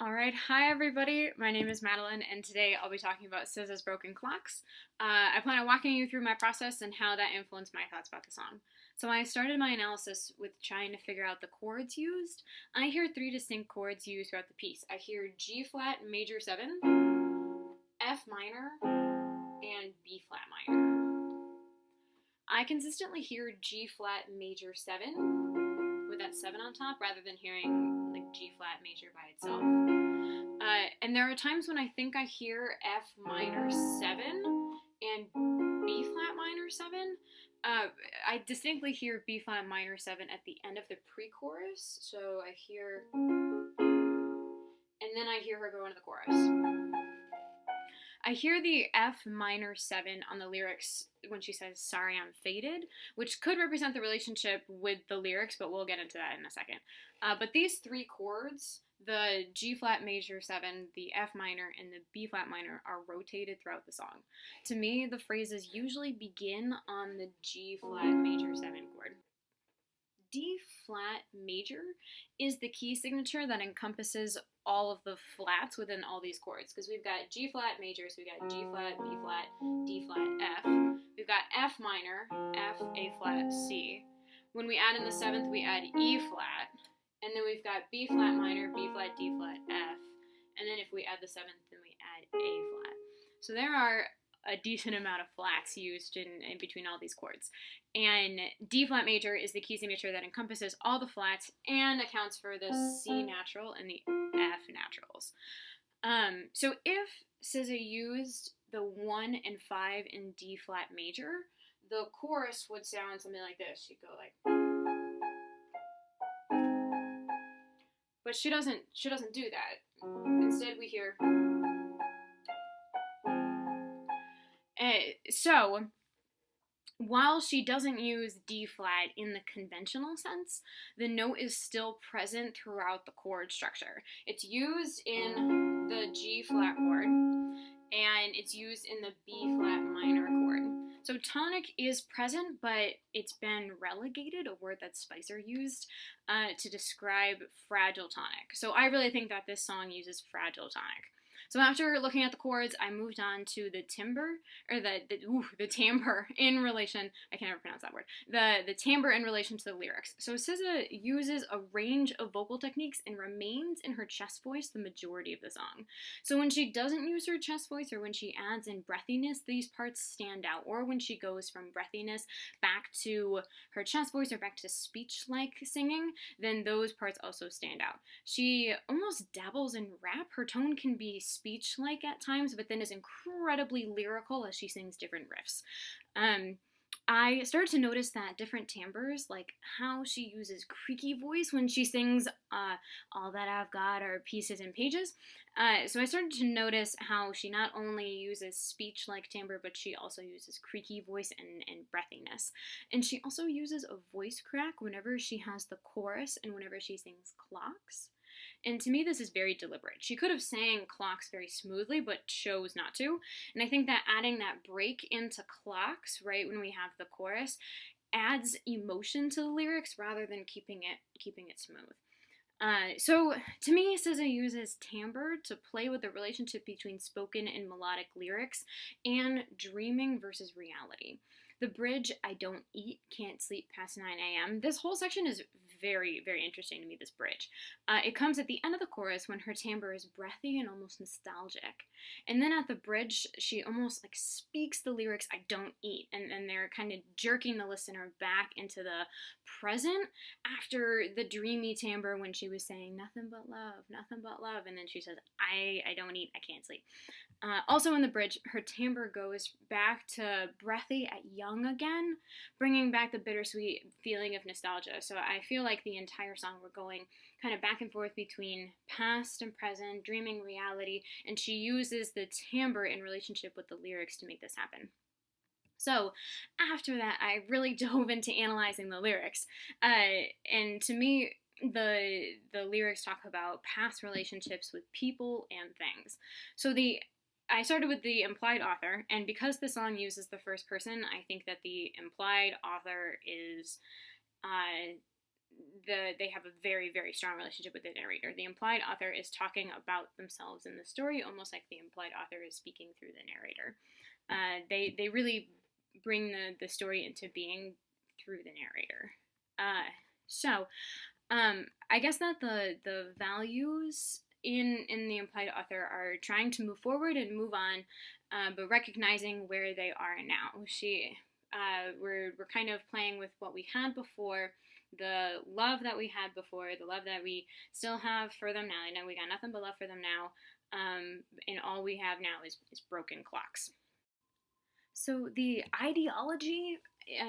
Alright, hi everybody, my name is Madeline, and today I'll be talking about SZA's Broken Clocks. I plan on walking you through my process and how that influenced my thoughts about the song. So I started my analysis with trying to figure out the chords used. I hear three distinct chords used throughout the piece. I hear G flat major 7, F minor, and B flat minor. I consistently hear G flat major 7 with that 7 on top rather than hearing like G flat major by itself. And there are times when I think I hear F minor 7 and B flat minor 7. I distinctly hear B flat minor 7 at the end of the pre-chorus, so I hear, and then I hear her go into the chorus. I hear the F minor 7 on the lyrics when she says, "Sorry I'm faded," which could represent the relationship with the lyrics, but we'll get into that in a second. But these three chords, the G flat major 7, the F minor, and the B flat minor, are rotated throughout the song. To me, the phrases usually begin on the G flat major 7 chord. D flat major is the key signature that encompasses all of the flats within all these chords, because we've got G flat major, so we've got G flat, B flat, D flat, F. We've got F minor, F, A flat, C. When we add in the 7th, we add E flat, and then we've got B flat minor, B flat, D flat, F, and then if we add the 7th, then we add A flat. So there are a decent amount of flats used in between all these chords. And D flat major is the key signature that encompasses all the flats and accounts for the C natural and the F naturals. So if SZA used the 1 and 5 in D flat major, the chorus would sound something like this. She'd go like, but she doesn't do that. Instead we hear, so while she doesn't use D flat in the conventional sense, the note is still present throughout the chord structure. It's used in the G flat chord, and it's used in the B flat minor chord. So tonic is present, but it's been relegated, a word that Spicer used, to describe fragile tonic. So I really think that this song uses fragile tonic. So after looking at the chords, I moved on to the timbre, or the timbre in relation, I can never pronounce that word, the timbre in relation to the lyrics. So SZA uses a range of vocal techniques and remains in her chest voice the majority of the song. So when she doesn't use her chest voice, or when she adds in breathiness, these parts stand out. Or when she goes from breathiness back to her chest voice or back to speech-like singing, then those parts also stand out. She almost dabbles in rap. Her tone can be speech-like at times, but then is incredibly lyrical as she sings different riffs. I started to notice that different timbres, like how she uses creaky voice when she sings All That I've Got Are Pieces and Pages. So I started to notice how she not only uses speech-like timbre, but she also uses creaky voice and breathiness. And she also uses a voice crack whenever she has the chorus and whenever she sings clocks. And to me, this is very deliberate. She could have sang clocks very smoothly, but chose not to. And I think that adding that break into clocks, right when we have the chorus, adds emotion to the lyrics rather than keeping it smooth. So to me, SZA uses timbre to play with the relationship between spoken and melodic lyrics and dreaming versus reality. The bridge, "I don't eat, can't sleep past 9 a.m." This whole section is very, very interesting to me, this bridge. It comes at the end of the chorus when her timbre is breathy and almost nostalgic. And then at the bridge, she almost like speaks the lyrics, "I don't eat," and they're kind of jerking the listener back into the present after the dreamy timbre when she was saying nothing but love, and then she says, I don't eat, I can't sleep. Also in the bridge, her timbre goes back to breathy at young again, bringing back the bittersweet feeling of nostalgia. So I feel like the entire song we're going kind of back and forth between past and present, dreaming reality, and she uses the timbre in relationship with the lyrics to make this happen. So after that, I really dove into analyzing the lyrics. And to me, the lyrics talk about past relationships with people and things. So I started with the implied author, and because the song uses the first person, I think that the implied author is they have a very, very strong relationship with the narrator. The implied author is talking about themselves in the story, almost like the implied author is speaking through the narrator. They really bring the story into being through the narrator. I guess that the values in the implied author are trying to move forward and move on, but recognizing where they are now. We're kind of playing with what we had before, the love that we had before, the love that we still have for them now. I know we got nothing but love for them now, and all we have now is broken clocks. So the ideology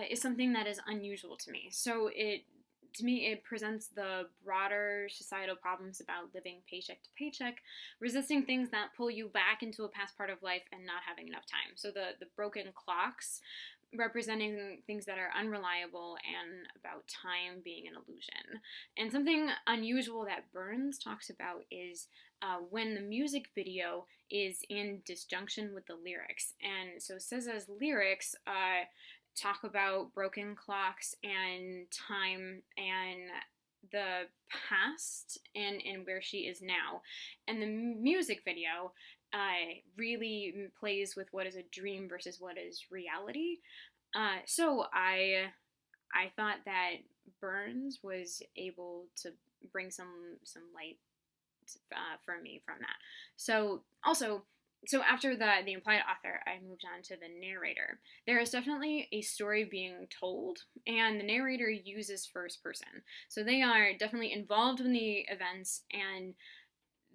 is something that is unusual to me. To me, it presents the broader societal problems about living paycheck to paycheck, resisting things that pull you back into a past part of life and not having enough time. So the broken clocks representing things that are unreliable and about time being an illusion. And something unusual that Burns talks about is when the music video is in disjunction with the lyrics. And so SZA's lyrics talk about broken clocks and time and the past and where she is now. And the music video really plays with what is a dream versus what is reality. So I thought that Burns was able to bring some light for me from that. So after the implied author, I moved on to the narrator. There is definitely a story being told, and the narrator uses first person. So they are definitely involved in the events, and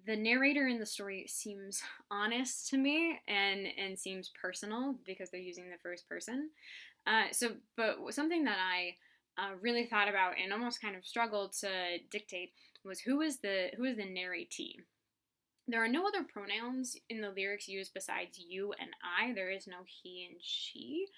the narrator in the story seems honest to me and seems personal because they're using the first person. But something that I really thought about and almost kind of struggled to dictate was who is the narratee. There are no other pronouns in the lyrics used besides you and I. There is no he and she.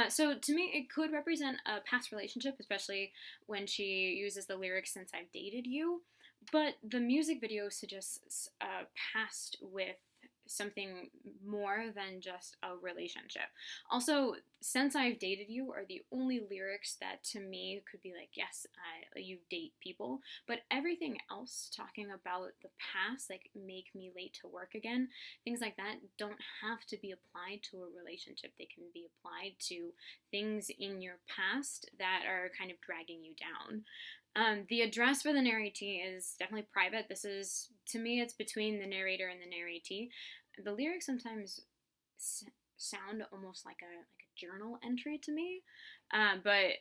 So to me, it could represent a past relationship, especially when she uses the lyrics "since I've dated you." But the music video suggests a past with something more than just a relationship. Also, "since I've dated you" are the only lyrics that to me could be like, yes, you date people, but everything else talking about the past, like "make me late to work again," things like that don't have to be applied to a relationship. They can be applied to things in your past that are kind of dragging you down. The address for the narratee is definitely private. This is, to me, it's between the narrator and the narratee. The lyrics sometimes sound almost like a journal entry to me, but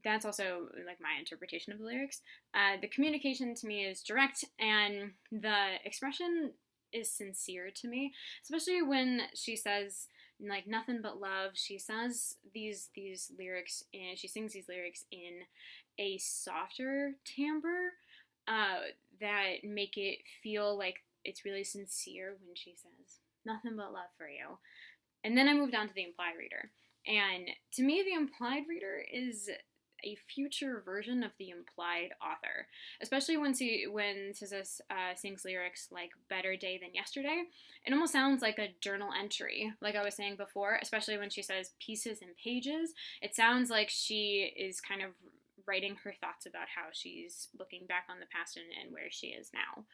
that's also like my interpretation of the lyrics. The communication to me is direct, and the expression is sincere to me, especially when she says like "nothing but love." She says these lyrics, and she sings these lyrics in a softer timbre that make it feel like it's really sincere when she says "nothing but love for you." And then I moved on to the implied reader, and to me, the implied reader is a future version of the implied author, especially when SZA sings lyrics like "better day than yesterday." It almost sounds like a journal entry, like I was saying before, especially when she says "pieces and pages." It sounds like she is kind of writing her thoughts about how she's looking back on the past and where she is now.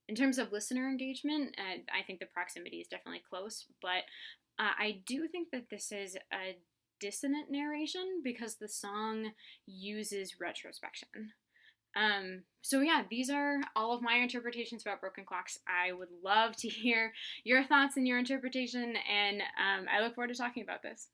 In terms of listener engagement, I think the proximity is definitely close, but I do think that this is a dissonant narration because the song uses retrospection. So yeah, these are all of my interpretations about broken clocks. I would love to hear your thoughts and your interpretation, and I look forward to talking about this.